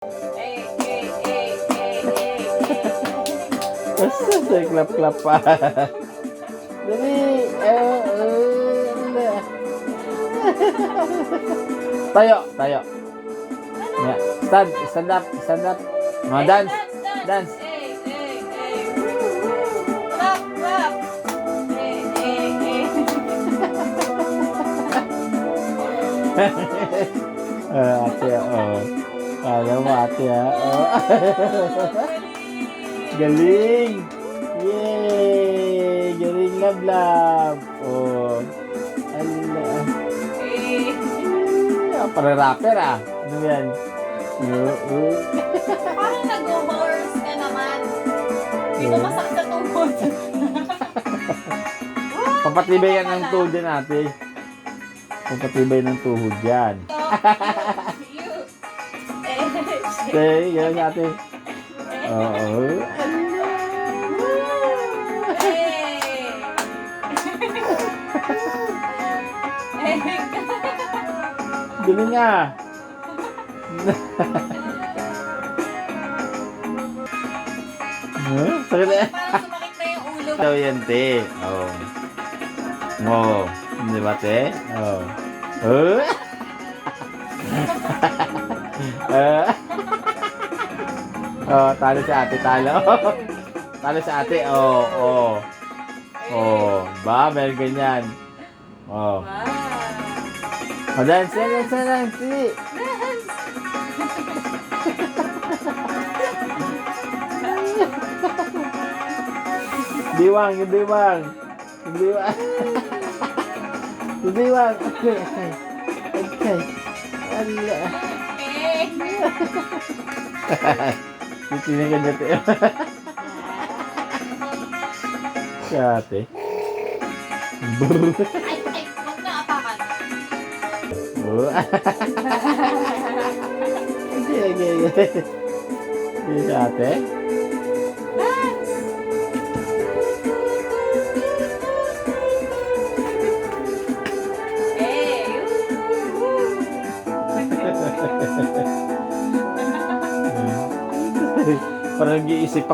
Basta sa klap-klap pa. Dali. Tayo, tayo. Yeah. Stand up. Dance. Dance. Ate, kala mo ate, Galing! Yay! Galing, love. Ala. Para rapper, Ano yan? Parang nag-horse ka naman. Dito masakit sa tuhod. Papatibay yan ng tuhod yan, ate. Papatibay ng tuhod yan. Stay, gano'n ate. Oo. Galing nga. Sakit eh. Parang sumakit na yung ulo. Daw yan, te. Wow. Di ba, te? Talo si ate, talo. Talo si ate, ba, meron ganyan. Wow. Dance. Diwang. Okay. Ala. Titingnan ka dito. Si ate. Ay, huwag na apakan. Okay. Si ate. Parang nag-iisip ako.